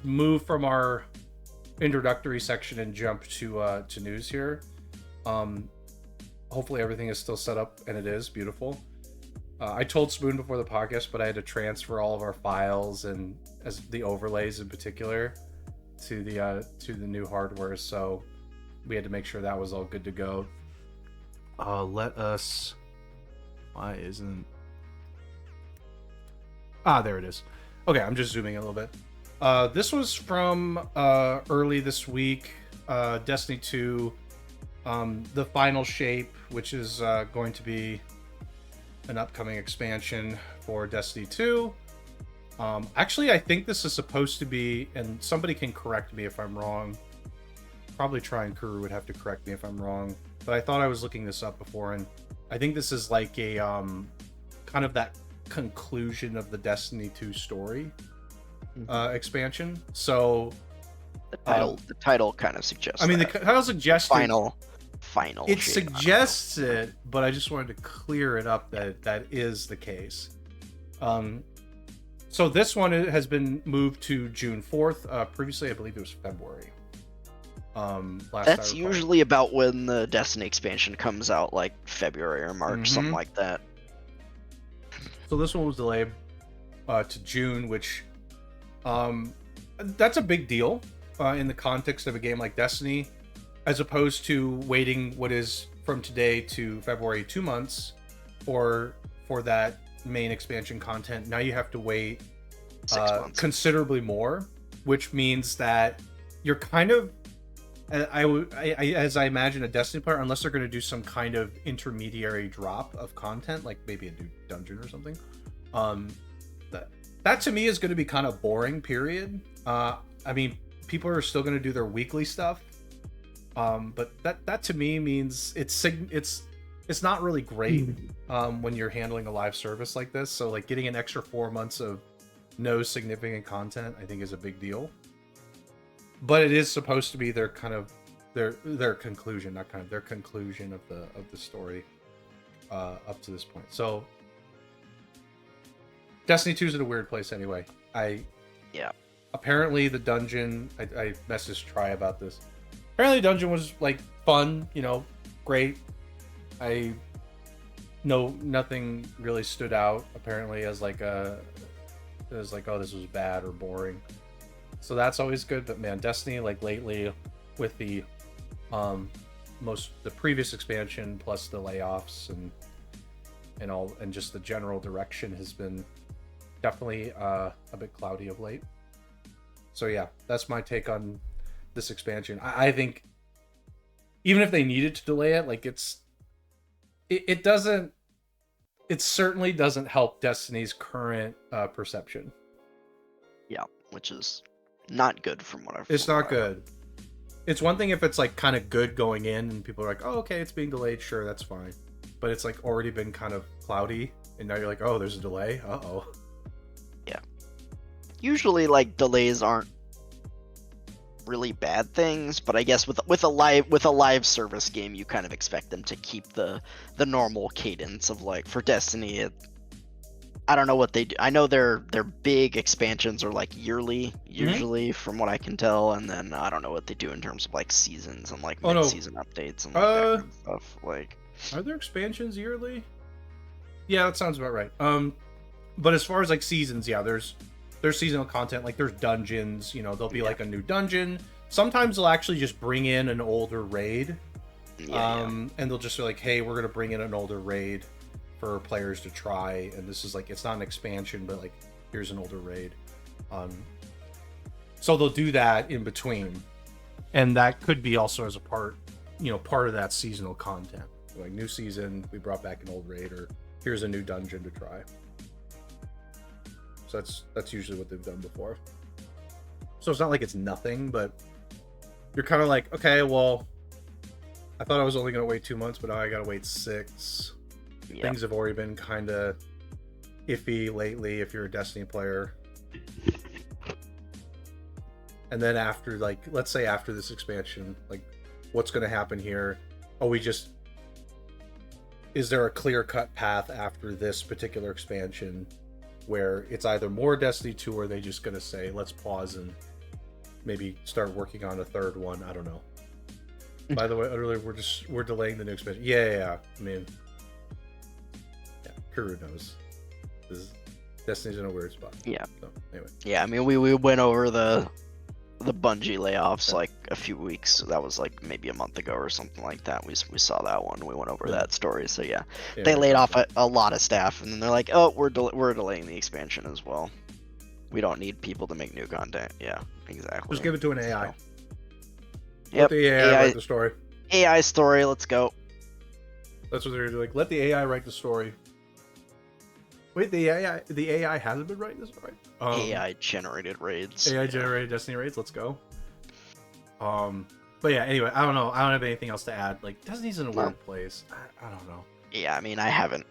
move from our introductory section and jump to news here. Hopefully everything is still set up, and it is beautiful. I told Spoon before the podcast, but I had to transfer all of our files and as the overlays in particular to the new hardware, so we had to make sure that was all good to go. Why isn't... there it is. Okay, I'm just zooming in a little bit. This was from early this week. Destiny 2, the final shape, which is going to be an upcoming expansion for Destiny 2. Actually, I think this is supposed to be, and somebody can correct me if I'm wrong. Probably Try and Kuru would have to correct me if I'm wrong. But I thought I was looking this up before, and I think this is like a kind of that conclusion of the Destiny 2 story expansion. So the title kind of suggests. I mean, the title suggests final. It suggests it, but I just wanted to clear it up that is the case. So this one has been moved to June 4th. Previously, I believe it was February. That's usually about when the Destiny expansion comes out, like February or March, something like that. So this one was delayed to June, which that's a big deal in the context of a game like Destiny, as opposed to waiting what is from today to February 2 months for that main expansion content. Now you have to wait 6 months. Considerably more, which means that you're kind of, as I imagine a Destiny player, unless they're going to do some kind of intermediary drop of content, like maybe a new dungeon or something, that to me is going to be kind of boring, period. I mean, people are still going to do their weekly stuff, but that to me means it's not really great when you're handling a live service like this. So like getting an extra 4 months of no significant content, I think, is a big deal. But it is supposed to be their kind of their conclusion, not kind of their conclusion of the story up to this point. So Destiny 2 is in a weird place anyway. Apparently the dungeon, I messaged Try about this. Apparently the dungeon was like fun, great. I know nothing really stood out apparently as like oh, this was bad or boring. So that's always good. But man, Destiny, like lately with the previous expansion plus the layoffs and all, and just the general direction has been definitely a bit cloudy of late. So yeah, that's my take on this expansion. I think even if they needed to delay it, like it certainly doesn't help Destiny's current perception. Yeah, which is not good from what I've. It's not good. It's one thing if it's like kind of good going in and people are like, oh, okay, it's being delayed, sure, that's fine. But it's like already been kind of cloudy, and now you're like, oh, there's a delay. Uh-oh. Yeah. Usually, like, delays aren't really bad things, but I guess with a live service game, you kind of expect them to keep the normal cadence of, like, for Destiny. I don't know what they do. I know their big expansions are like yearly, usually, from what I can tell, and then I don't know what they do in terms of like seasons and like mid-season updates and like that kind of stuff. Like, are there expansions yearly? Yeah, that sounds about right. But as far as like seasons, yeah, there's seasonal content. Like there's dungeons. There'll be like a new dungeon. Sometimes they'll actually just bring in an older raid. And they'll just be like, hey, we're gonna bring in an older raid for players to try, and this is like, it's not an expansion, but like here's an older raid. So they'll do that in between, and that could be also as a part of that seasonal content. Like new season, we brought back an old raid, or here's a new dungeon to try. So that's usually what they've done before. So it's not like it's nothing, but you're kind of like, okay, well, I thought I was only going to wait 2 months, but now I got to wait 6. Yep. Things have already been kind of iffy lately if you're a Destiny player. And then after, like, let's say after this expansion, like, what's going to happen here? Is there a clear-cut path after this particular expansion where it's either more Destiny 2 or are they just going to say, let's pause and maybe start working on a third one. I don't know. By the way, earlier we're delaying the new expansion. Yeah. I mean, yeah, Kuru knows. Destiny's in a weird spot. Yeah. So, anyway. Yeah, I mean, we went over the Bungie layoffs like a few weeks. That was like maybe a month ago or something like that. We saw that one. We went over that story. So yeah, they laid off a lot of staff, and then they're like, oh, we're delaying the expansion as well. We don't need people to make new content. Yeah, exactly. Just give it to an AI. So, yep. Let the AI write the story. AI story. Let's go. That's what they're doing. Let the AI write the story. Wait, the AI hasn't been writing the story. AI generated raids. AI generated Destiny raids. Let's go. But yeah. Anyway, I don't know. I don't have anything else to add. Like, Destiny's in a weird place. I don't know. Yeah, I mean, I haven't.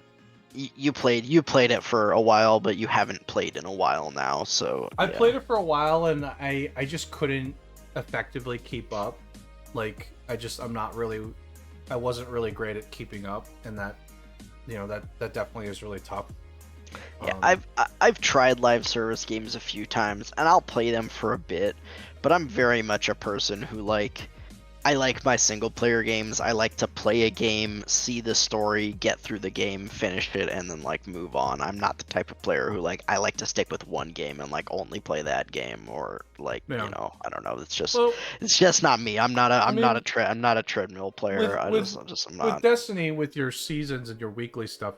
You played it for a while, but you haven't played in a while now. So I played it for a while, and I just couldn't effectively keep up. Like, I wasn't really great at keeping up, and that definitely is really tough. Yeah, I've tried live service games a few times, and I'll play them for a bit, but I'm very much a person who I like my single player games. I like to play a game, see the story, get through the game, finish it, and then move on. I'm not the type of player who I like to stick with one game and only play that game, or I don't know. It's just not me. I'm not a treadmill player. I'm not. With Destiny, with your seasons and your weekly stuff,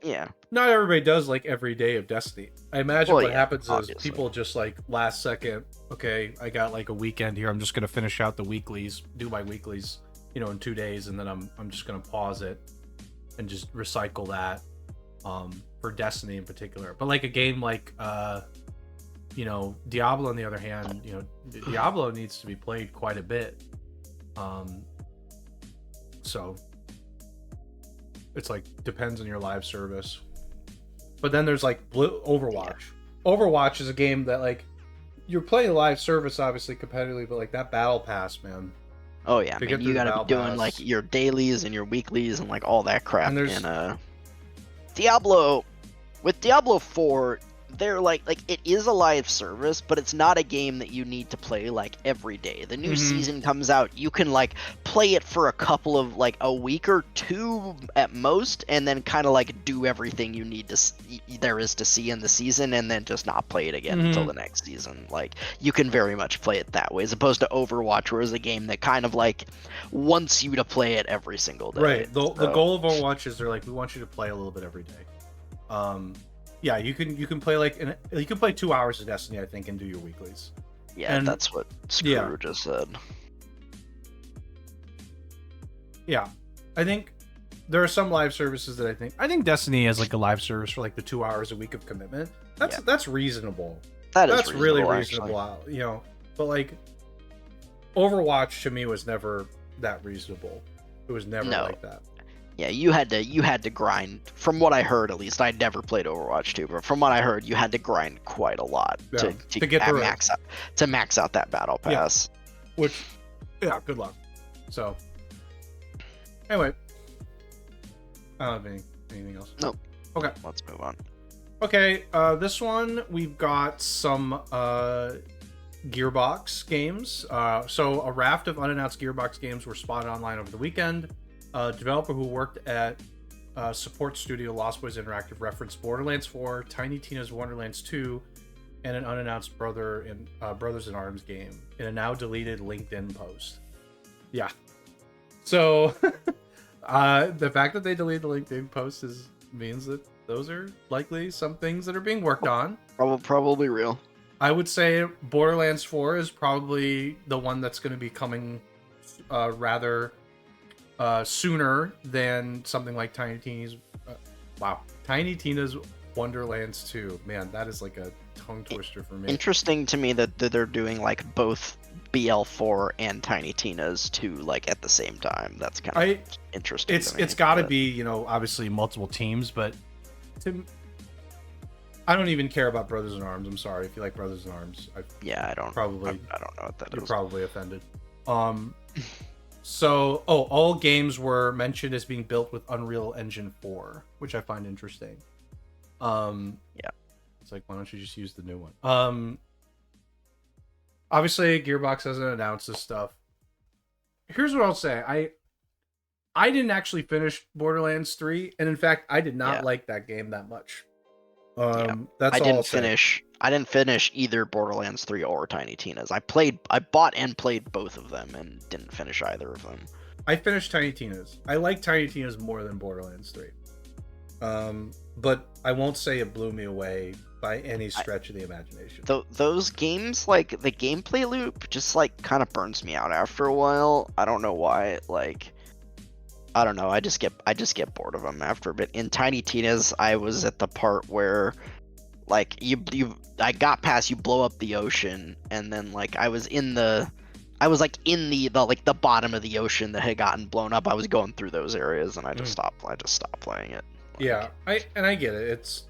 Yeah. Not everybody does every day of Destiny. I imagine what happens obviously. is people just last second, okay, I got a weekend here. I'm just gonna finish out the weeklies, do my weeklies, in 2 days, and then I'm just gonna pause it and just recycle that for Destiny in particular. But a game Diablo on the other hand, Diablo needs to be played quite a bit. So it's depends on your live service. But then there's Overwatch. Yeah. Overwatch is a game that you're playing live service obviously competitively, but that battle pass, man. Oh yeah, I mean, you gotta be doing your dailies and your weeklies and all that crap. And Diablo, with Diablo 4, they're it is a live service, but it's not a game that you need to play every day. The new season comes out, you can play it for a couple of a week or two at most, and then kind of do everything you need there is to see in the season, and then just not play it again until the next season. You can very much play it that way, as opposed to Overwatch, where it's a game that kind of wants you to play it every single day. Right. The goal of Overwatch is we want you to play a little bit every day. Yeah, you can play you can play 2 hours of Destiny, I think, and do your weeklies. Yeah, and that's what Screw just said. Yeah, I think there are some live services that I think Destiny has a live service for the 2 hours a week of commitment. That's reasonable. That's really reasonable. Actually. But Overwatch to me was never that reasonable. It was never like that. Yeah, you had to grind. From what I heard, at least, I'd never played Overwatch 2, but from what I heard, you had to grind quite a lot to get max out that battle pass. Yeah. Which, good luck. So, anyway, I don't have anything else. Nope. Okay, let's move on. Okay, this one we've got some Gearbox games. So a raft of unannounced Gearbox games were spotted online over the weekend. A developer who worked at support studio Lost Boys Interactive referenced Borderlands 4, Tiny Tina's Wonderlands 2, and an unannounced Brothers in Arms game in a now deleted LinkedIn post. Yeah. So the fact that they deleted the LinkedIn post means that those are likely some things that are being worked on. Probably real. I would say Borderlands 4 is probably the one that's going to be coming rather sooner than something like Tiny Tina's Wonderlands 2. Man, that is a tongue twister for me. Interesting to me that they're doing both BL4 and Tiny Tina's 2 at the same time. That's kind of interesting. It's got to be obviously multiple teams, but I don't even care about Brothers in Arms. I'm sorry if you like Brothers in Arms. I don't know what that is. You're probably offended. So, all games were mentioned as being built with Unreal Engine 4, which I find interesting. Yeah. It's why don't you just use the new one? Obviously, Gearbox hasn't announced this stuff. Here's what I'll say. I didn't actually finish Borderlands 3, and in fact, I did not like that game that much. That's all I'll say. I didn't finish either Borderlands 3 or Tiny Tina's. I bought and played both of them and didn't finish either of them. I finished Tiny Tina's. I like Tiny Tina's more than Borderlands 3. But I won't say it blew me away by any stretch of the imagination. Those games, like, the gameplay loop just, like, kind of burns me out after a while. I don't know why. Like, I don't know. I just get bored of them after a bit. In Tiny Tina's, I was at the part where, like, I got past you blow up the ocean, and then, like, I was like in the bottom of the ocean that had gotten blown up. I was going through those areas, and I just stopped playing it. Like, yeah, I get it.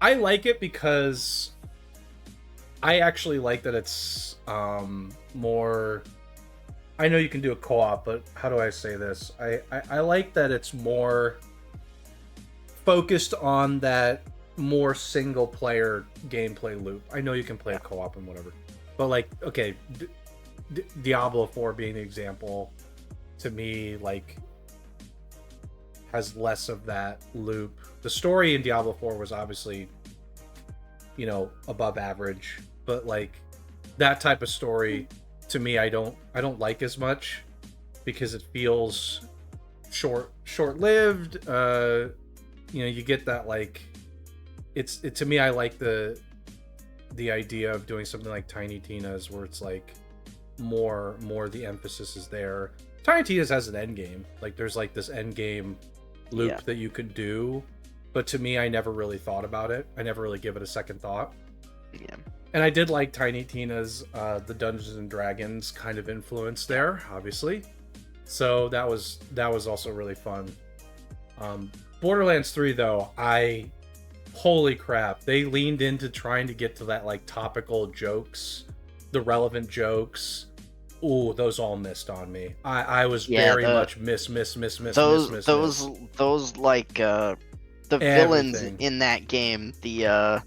I like it because I actually like that it's more. I know you can do a co-op, but how do I say this? I like that it's more focused on that more single player gameplay loop. I know you can play a co-op and whatever, but like, okay, Diablo 4 being the example, to me, like, has less of that loop. The story in Diablo 4 was obviously, above average, but like that type of story to me, I don't like as much because it feels short-lived. You get that, like, to me, I like the idea of doing something like Tiny Tina's where it's like more the emphasis is there. Tiny Tina's has an end game. Like, there's like this end game loop that you could do, but to me, I never really thought about it. I never really give it a second thought. Yeah. And I did like Tiny Tina's the Dungeons and Dragons kind of influence there, obviously. So that was also really fun. Borderlands 3 though, holy crap, they leaned into trying to get to that, like, topical jokes, the relevant jokes. Ooh, those all missed on me. I was very much miss. Those like the villains in that game, the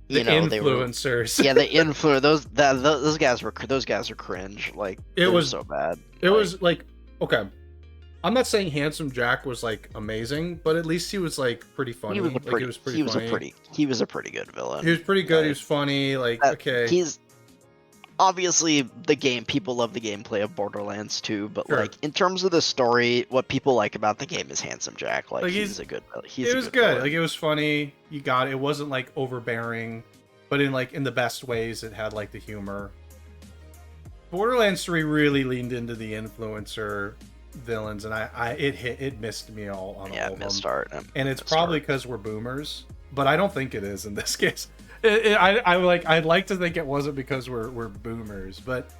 influencers. The those guys are cringe. Like, it was so bad. It was like, okay, I'm not saying Handsome Jack was like amazing, but at least he was like pretty funny. He was a pretty good villain. He was pretty good. He was funny. Like, okay, he's obviously people love the gameplay of Borderlands 2, but sure, like, in terms of the story, what people like about the game is Handsome Jack. Like, he's good. It was good. Like, it was funny. You got it. It wasn't like overbearing, but in the best ways. It had like the humor. Borderlands 3 really leaned into the influencer villains, and it missed me all on all of them. And it's probably because we're boomers, but I don't think it is in this case. I'd like to think it wasn't because we're boomers, but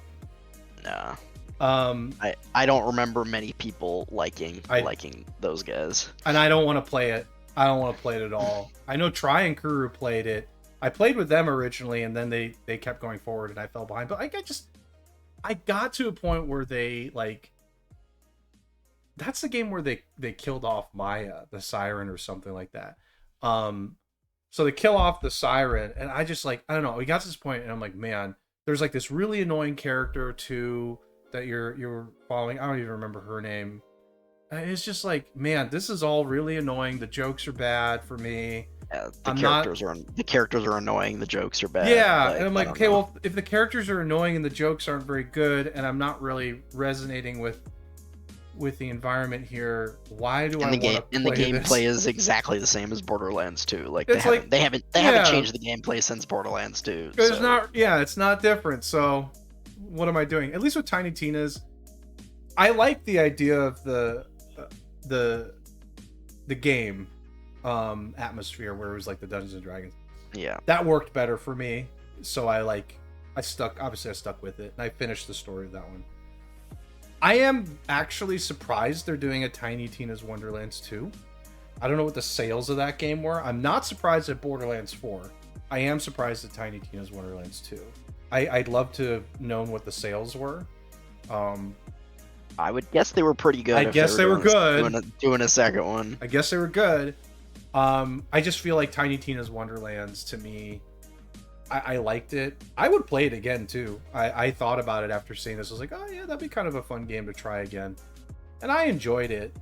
nah. I don't remember many people liking those guys, and I don't want to play it. I don't want to play it at all. I know Try and Kuru played it. I played with them originally, and then they kept going forward, and I fell behind. But I got to a point where they, like, that's the game where they killed off Maya, the siren, or something like that. So they kill off the siren, and I just, like, I don't know. We got to this point, and I'm like, man, there's like this really annoying character too that you're following. I don't even remember her name. It's just like, man, this is all really annoying. The jokes are bad for me. Yeah, the characters are annoying. The jokes are bad. Yeah, and I'm like, okay, well, if the characters are annoying and the jokes aren't very good, and I'm not really resonating with the environment here, why do I want to play And the gameplay is exactly the same as Borderlands 2. Like, they haven't changed the gameplay since Borderlands 2. So. It's not different. So what am I doing? At least with Tiny Tina's, I like the idea of the game atmosphere where it was like the Dungeons and Dragons. Yeah, that worked better for me. So I stuck with it, and I finished the story of that one. I am actually surprised they're doing a Tiny Tina's Wonderlands 2. I don't know what the sales of that game were. I'm not surprised at Borderlands 4. I am surprised at Tiny Tina's Wonderlands 2. I'd love to have known what the sales were. I would guess they were pretty good. I guess they were good. Doing a second one. I guess they were good. I just feel like Tiny Tina's Wonderlands, to me, I liked it. I would play it again too. I thought about it after seeing this. I was like, oh yeah, that'd be kind of a fun game to try again, and I enjoyed it.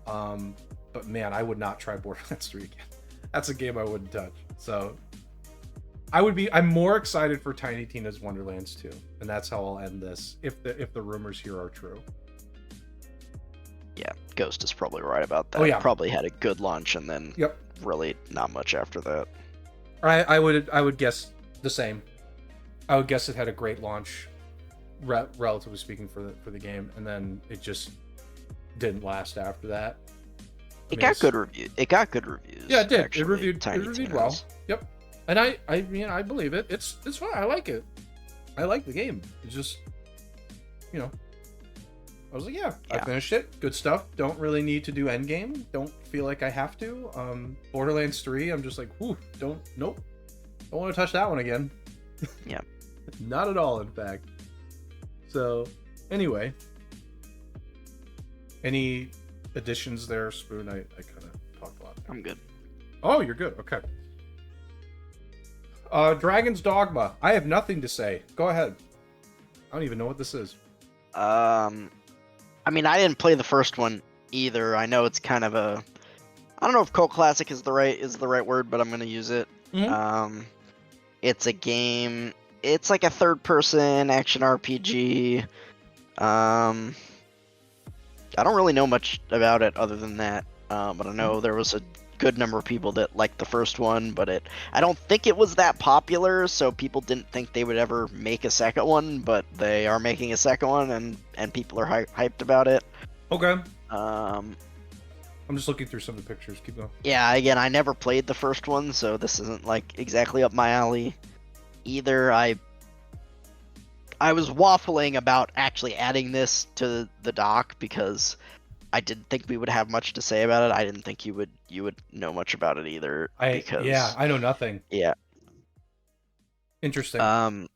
But man, I would not try Borderlands 3 again. That's a game I wouldn't touch. So I'm more excited for Tiny Tina's Wonderlands 2, and that's how I'll end this if the rumors here are true. Yeah, Ghost is probably right about that. Oh yeah, probably had a good launch and then yep, really not much after that. I would guess the same. I would guess it had a great launch, relatively speaking, for the game, and then it just didn't last after that. It got good reviews. Yeah, it did. Actually, It reviewed well. Yep. And I mean, I believe it. It's fun. I like it. I like the game. It's just, you know, I was like, yeah, I finished it. Good stuff. Don't really need to do endgame. Don't feel like I have to. Borderlands 3, I'm just like, whew, nope. Don't want to touch that one again. Yeah. Not at all, in fact. So, anyway. Any additions there, Spoon? I kind of talked a lot. I'm good. Oh, you're good. Okay. Dragon's Dogma. I have nothing to say. Go ahead. I don't even know what this is. I mean, I didn't play the first one either. I know it's kind of a, I don't know if cult classic is the right word, but I'm gonna use it. Mm-hmm. It's a game. It's like a third-person action RPG. I don't really know much about it other than that. But I know there was a good number of people that liked the first one, but I don't think it was that popular, so people didn't think they would ever make a second one, but they are making a second one, and people are hyped about it. Okay. I'm just looking through some of the pictures. Keep going. Yeah, again, I never played the first one, so this isn't like exactly up my alley either. I was waffling about actually adding this to the doc because I didn't think we would have much to say about it. I didn't think you would know much about it either. I know nothing. Yeah. Interesting.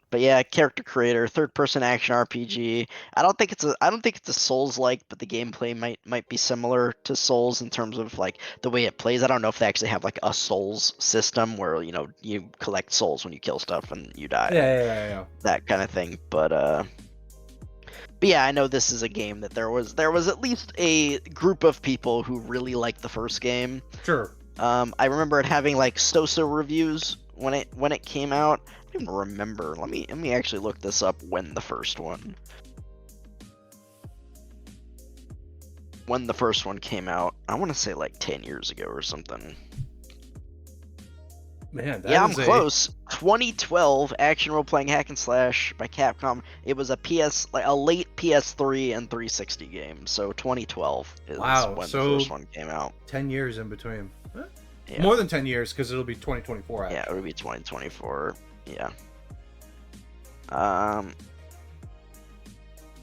But yeah, character creator, third person action RPG. I don't think it's a Souls-like, but the gameplay might be similar to Souls in terms of like the way it plays. I don't know if they actually have like a Souls system where, you know, you collect souls when you kill stuff and you die. Yeah. That kind of thing. But yeah, I know this is a game that there was at least a group of people who really liked the first game. Sure. I remember it having like so-so reviews when it came out. I don't even remember. Let me actually look this up. When the first one came out, I want to say like 10 years ago or something. Man, I'm close. 2012 action role-playing hack and slash by Capcom. It was a late PS3 and 360 game. So 2012 is when the first one came out. 10 years in between. Yeah. More than 10 years because it'll be 2024. Actually. Yeah, it would be 2024. Yeah.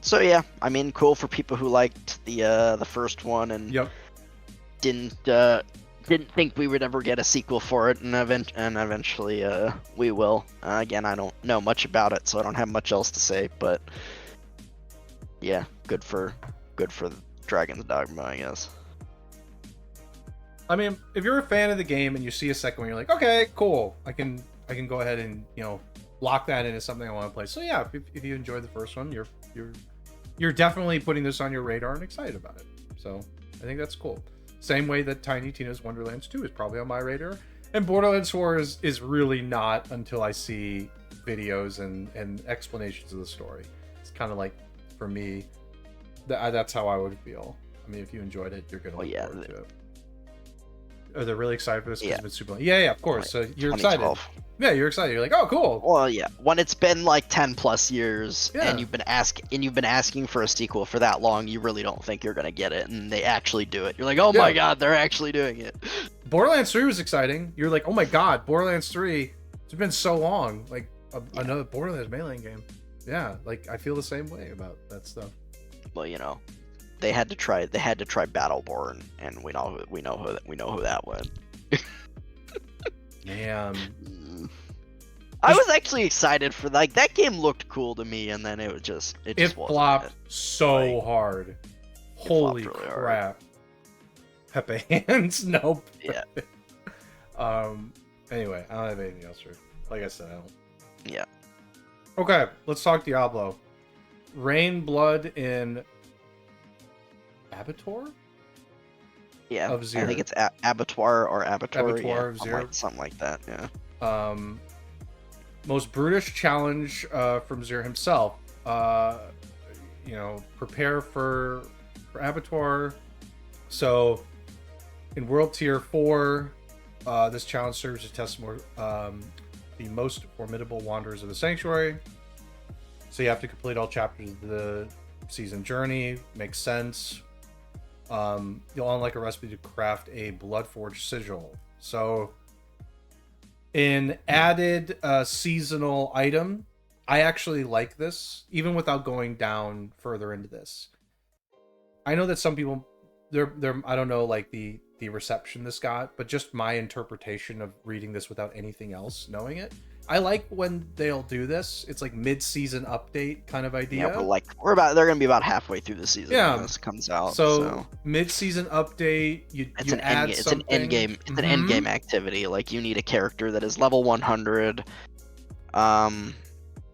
So yeah, I mean, cool for people who liked the first one and didn't think we would ever get a sequel for it, and eventually we will. Again, I don't know much about it, so I don't have much else to say. But yeah, good for Dragon's Dogma, I guess. I mean, if you're a fan of the game and you see a second one, you're like, okay, cool. I can go ahead and, you know, lock that in as something I want to play. So yeah, if you enjoyed the first one, you're definitely putting this on your radar and excited about it. So I think that's cool. Same way that Tiny Tina's Wonderlands 2 is probably on my radar, and Borderlands 4 is really not until I see videos and explanations of the story. It's kind of like, for me, that's how I would feel. I mean, if you enjoyed it, you're gonna look forward to it. Are they really excited for this? Yeah. It's been super long. Yeah, of course. So you're excited. Yeah, you're excited. You're like, oh, cool. Well, yeah. When it's been like 10 plus years and you've been asking for a sequel for that long, you really don't think you're gonna get it, and they actually do it. You're like, oh my god, they're actually doing it. Borderlands 3 was exciting. You're like, oh my god, Borderlands 3. It's been so long. Like another Borderlands mainline game. Yeah, like I feel the same way about that stuff. Well, you know, they had to try Battleborn, and we know who that went. Man. I was actually excited for that game. Looked cool to me, and then it just flopped so hard. Holy crap! Pepe hands, nope. Yeah. Anyway, I don't have anything else. Like I said, Yeah. Okay, let's talk Diablo. Rain Blood in Abbatoir Yeah, of I Zir. think it's Abbatoir or Abbatoir. Abbatoir Yeah, of Zir. something like that. Yeah. Most brutish challenge from Zir himself. Prepare for Abbatoir. So, in World Tier 4, this challenge serves to test the most formidable wanderers of the Sanctuary. So you have to complete all chapters of the season journey. Makes sense. You'll unlock a recipe to craft a Bloodforged sigil. So, an added seasonal item. I actually like this, even without going down further into this. I know that some people, they're I don't know like the reception this got, but just my interpretation of reading this without anything else, knowing it. I like when they'll do this. It's like mid-season update kind of idea. Yeah, they're gonna be about halfway through the season when this comes out. So mid-season update, it's an end game. It's an end game activity. Like you need a character that is level 100.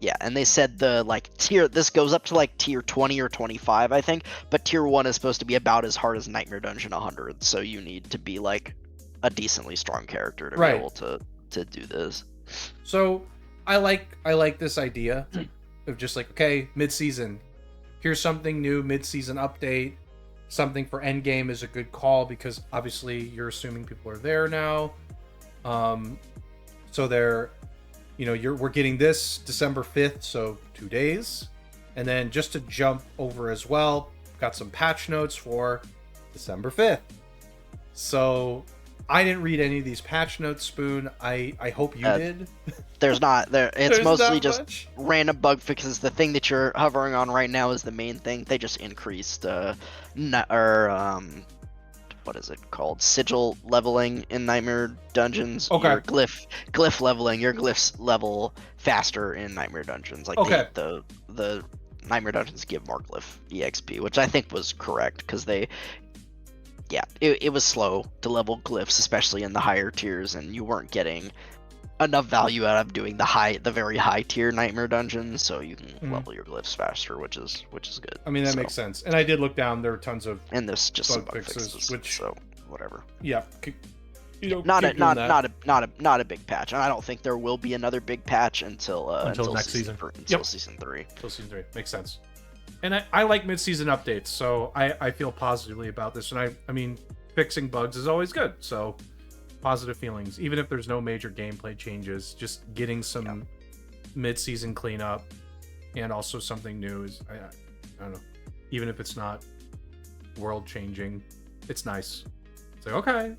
Yeah, and they said this goes up to like tier 20 or 25, I think, but tier 1 is supposed to be about as hard as Nightmare Dungeon 100, so you need to be like a decently strong character to be able to do this. So I like this idea of just like, okay, mid-season, here's something new, mid-season update. Something for endgame is a good call because obviously you're assuming people are there now. So they're, we're getting this December 5th, so 2 days. And then just to jump over as well, got some patch notes for December 5th. So I didn't read any of these patch notes, Spoon. I hope you did. There's not there. It's mostly just random bug fixes. The thing that you're hovering on right now is the main thing. They just increased what is it called? Sigil leveling in Nightmare Dungeons. Okay. Your glyph leveling. Your glyphs level faster in Nightmare Dungeons. Like the Nightmare Dungeons give more glyph EXP, which I think was correct because it was slow to level glyphs, especially in the higher tiers, and you weren't getting enough value out of doing the very high tier Nightmare Dungeons, so you can level your glyphs faster, which is good. I mean, that makes sense. And I did look down; there are tons of just bug fixes, which so whatever. Yeah, not a big patch, and I don't think there will be another big patch until next season. Until season 3. Until season 3 makes sense. And I like mid-season updates, so I feel positively about this. And I mean, fixing bugs is always good, so positive feelings. Even if there's no major gameplay changes, just getting some mid-season cleanup and also something new is, I don't know, even if it's not world-changing, it's nice. It's like, okay,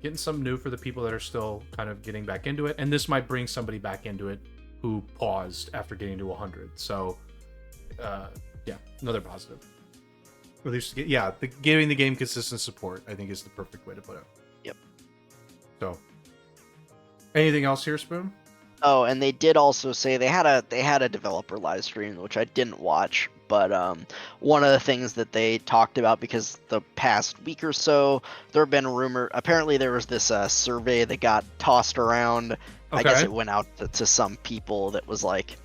getting some new for the people that are still kind of getting back into it. And this might bring somebody back into it who paused after getting to 100. So another positive. Or at least, giving the game consistent support, I think, is the perfect way to put it. Yep. So, anything else here, Spoon? Oh, and they did also say they had a developer live stream, which I didn't watch, but one of the things that they talked about, because the past week or so there have been apparently there was this survey that got tossed around. I guess it went out to some people that was like,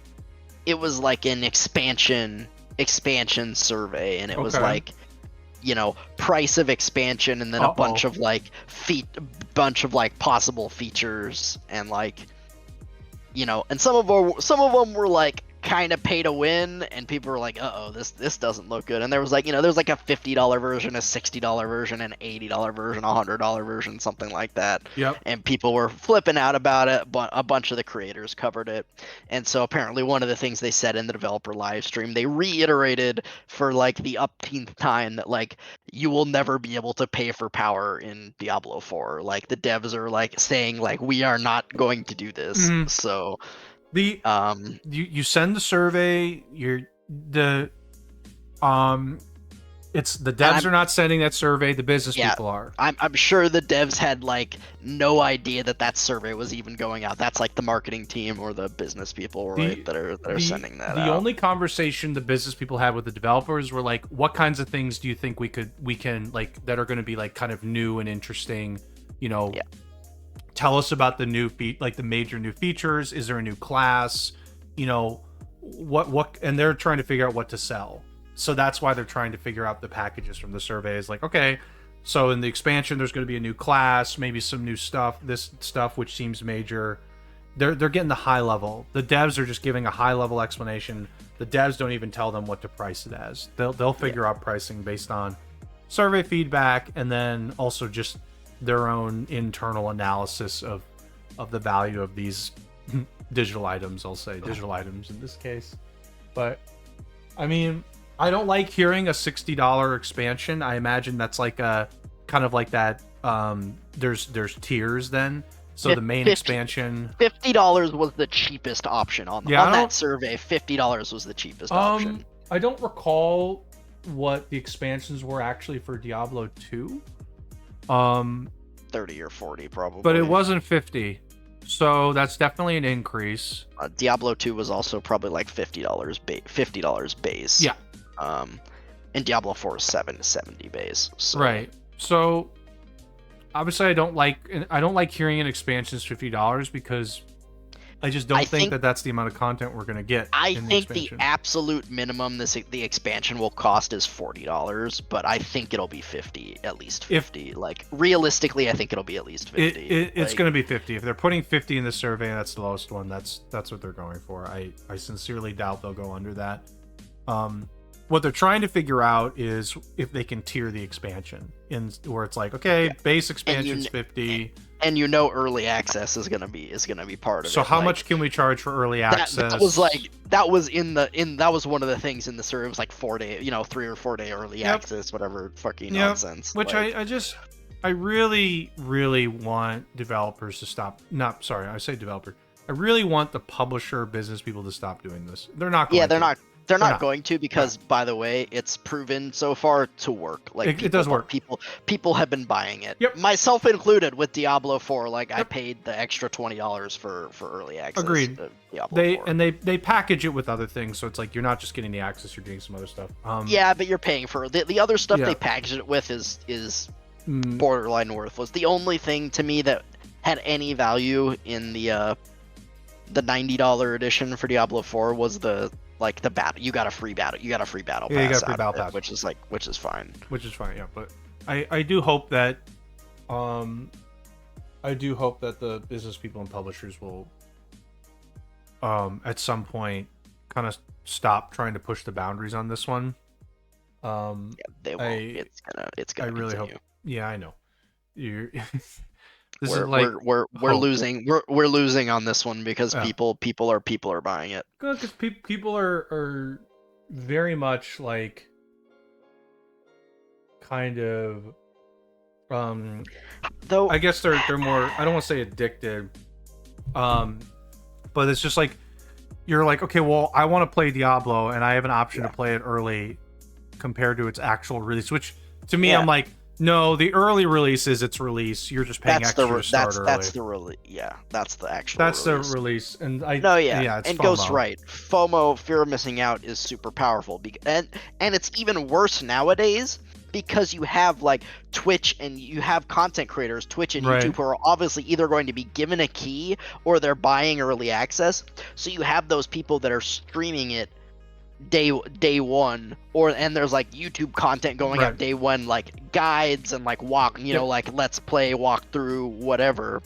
it was like an expansion survey, and it was like, price of expansion, and then a bunch of possible features, and like, and some of them were like kind of pay to win, and people were like, this doesn't look good. And there was like, there's like a $50 version, a $60 version, an $80 version, a $100 version, something like that. Yep. And people were flipping out about it, but a bunch of the creators covered it. And so apparently one of the things they said in the developer live stream, they reiterated for like the upteenth time that like, you will never be able to pay for power in Diablo 4. Like the devs are like saying like, we are not going to do this. So you send the survey, it's the devs are not sending that survey, the business people are. I'm sure the devs had like no idea that survey was even going out. That's like the marketing team or the business people, right, that are sending that out. The only conversation the business people had with the developers were like, what kinds of things do you think we can like that are going to be like kind of new and interesting, tell us about the new like the major new features. Is there a new class? You know, what, and they're trying to figure out what to sell. So that's why they're trying to figure out the packages from the survey. Is like, okay, so in the expansion, there's going to be a new class, maybe some new stuff, this stuff, which seems major. They're getting the high level. The devs are just giving a high level explanation. The devs don't even tell them what to price it as. They'll figure out pricing based on survey feedback, and then also just their own internal analysis of the value of these digital items. I'll say digital items in this case. But I mean, I don't like hearing a $60 expansion. I imagine that's like a kind of like that. There's tiers then. So the main expansion, $50 was the cheapest option on that survey. $50 was the cheapest option. I don't recall what the expansions were actually for Diablo 2. 30 or 40 probably. But it wasn't 50. So that's definitely an increase. Diablo 2 was also probably like $50 base. Yeah. And Diablo 4 is $70 base. So. Right. So obviously I don't like hearing an expansion is $50 because I just don't think that that's the amount of content we're going to get. I think the absolute minimum the expansion will cost is $40, but I think it'll be 50, at least 50. Like realistically, I think it'll be at least 50. It's going to be 50. If they're putting 50 in the survey and that's the lowest one, that's what they're going for. I sincerely doubt they'll go under that. What they're trying to figure out is if they can tier the expansion in where it's like, okay, base expansion's 50, and early access is gonna be part of it. So how much can we charge for early access? That was one of the things in the survey. It was like 4-day, 3 or 4 day early access, whatever fucking nonsense. Which I really, really want developers to stop. I say developer. I really want the publisher business people to stop doing this. They're not going to. They're not going to because, by the way, it's proven so far to work. Like it does work. People have been buying it, myself included. With Diablo 4, like I paid the extra $20 for early access. Agreed. Diablo 4. And they package it with other things, so it's like you're not just getting the access, you're getting some other stuff. Yeah, but you're paying for the other stuff they package it with is borderline worthless. The only thing to me that had any value in the $90 edition for Diablo 4 was the battle. You got a free battle pass. You got a free battle pass, which is fine. Yeah, but I do hope that the business people and publishers will at some point kind of stop trying to push the boundaries on this one. They won't. It's gonna really continue. hope. Yeah, I know. We're losing on this one because people are buying it. Good, because people are very much like kind of though I guess they're more, I don't want to say addicted, but it's just like you're like, okay, well, I want to play Diablo and I have an option to play it early compared to its actual release, which to me I'm like, no, the early release is its release. You're just paying extra to start early. That's the release. Yeah, that's the actual. That's release. The release, and it's FOMO. Ghost right. FOMO, fear of missing out, is super powerful, and it's even worse nowadays because you have like Twitch and you have content creators, Twitch and YouTube, who are obviously either going to be given a key or they're buying early access. So you have those people that are streaming it day one, and there's like YouTube content going up day one, like guides and like like let's play, walk through, whatever,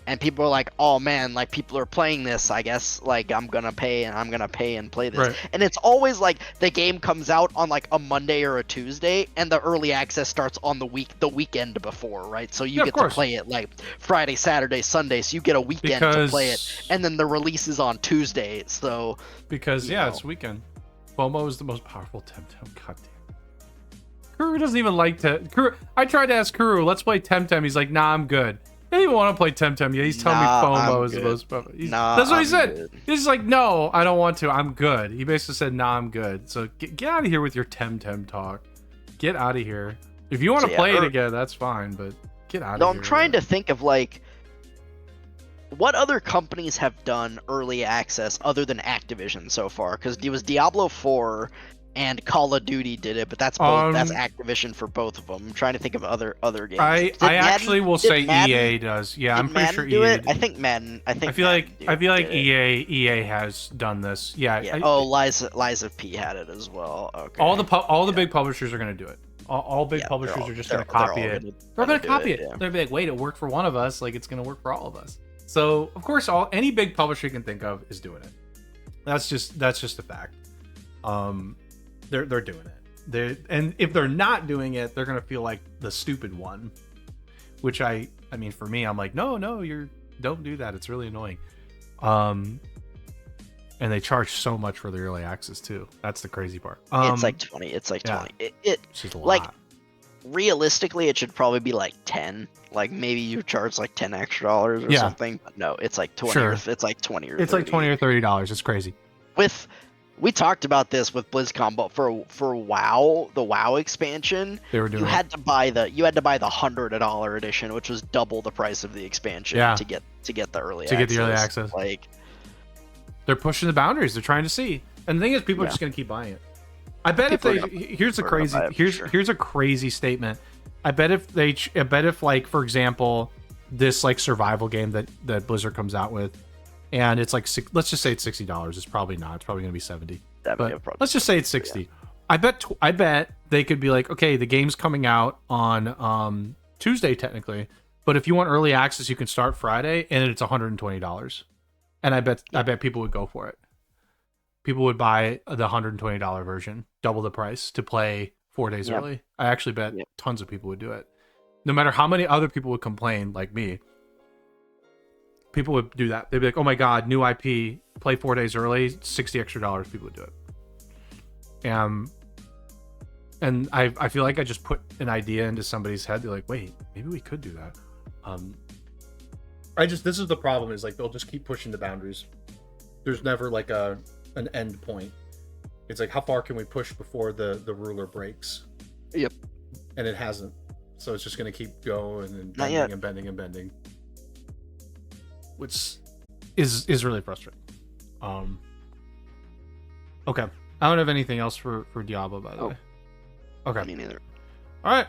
and people are like, oh man, like people are playing this, I guess like I'm gonna pay and play this, and it's always like the game comes out on like a Monday or a Tuesday and the early access starts on the weekend before, right? So you get to play it like Friday, Saturday, Sunday, so you get a weekend to play it, and then the release is on Tuesday, so because it's weekend. FOMO is the most powerful Temtem. Goddamn. Kuru doesn't even like Kuru. I tried to ask Kuru, let's play Temtem. He's like, nah, I'm good. He didn't even want to play Temtem. Yeah, he's telling me FOMO is the most powerful. That's what he said. Good. He's like, no, I don't want to. I'm good. He basically said, nah, I'm good. So get out of here with your Temtem talk. Get out of here. If you want to play it again, that's fine, but get out of here. I'm trying to think of like what other companies have done early access other than Activision so far? Because it was Diablo 4 and Call of Duty did it, but that's that's Activision for both of them. I'm trying to think of other games. I actually will say Madden, EA does. Yeah, I'm pretty sure do EA. it? I think Madden. I feel like EA has done this. Yeah. Liza P had it as well. Okay. All the big publishers are going to do it. All big publishers are just going to copy it. They're going to copy it. Yeah. They're like, wait, it worked for one of us. Like, it's going to work for all of us. So, of course, any big publisher you can think of is doing it. That's just a fact. They're doing it. And if they're not doing it, they're going to feel like the stupid one. Which I mean, for me, I'm like, no, don't do that. It's really annoying. And they charge so much for the early access too. That's the crazy part. It's like 20. It's like 20. It's like realistically, it should probably be like 10. Like maybe you charge like $10 extra or something. But no, it's like 20. Sure. It's like 20 or. It's 30. Like $20 or $30. It's crazy. We talked about this with BlizzCon, but for WoW, the WoW expansion, you had to buy the $100 edition, which was double the price of the expansion to get the early access. Like, they're pushing the boundaries. They're trying to see. And the thing is, people are just going to keep buying it. I bet here's a crazy statement. I bet if like, for example, this like survival game that Blizzard comes out with, and it's like, let's just say it's $60. It's probably not. It's probably going to be 70. But let's just say it's 60. Yeah. I bet they could be like, okay, the game's coming out on Tuesday technically, but if you want early access, you can start Friday, and it's $120. And I bet people would go for it. People would buy the $120 version, double the price, to play 4 days early. I actually bet tons of people would do it. No matter how many other people would complain, like me, people would do that. They'd be like, oh my God, new IP, play 4 days early, $60 extra. People would do it. And I feel like I just put an idea into somebody's head. They're like, wait, maybe we could do that. This is the problem, is like they'll just keep pushing the boundaries. There's never like an end point. It's like, how far can we push before the ruler breaks? Yep. And it hasn't. So it's just going to keep going and bending and bending and bending. Which is really frustrating. Okay. I don't have anything else for Diablo, by the way. Okay. Me neither. All right.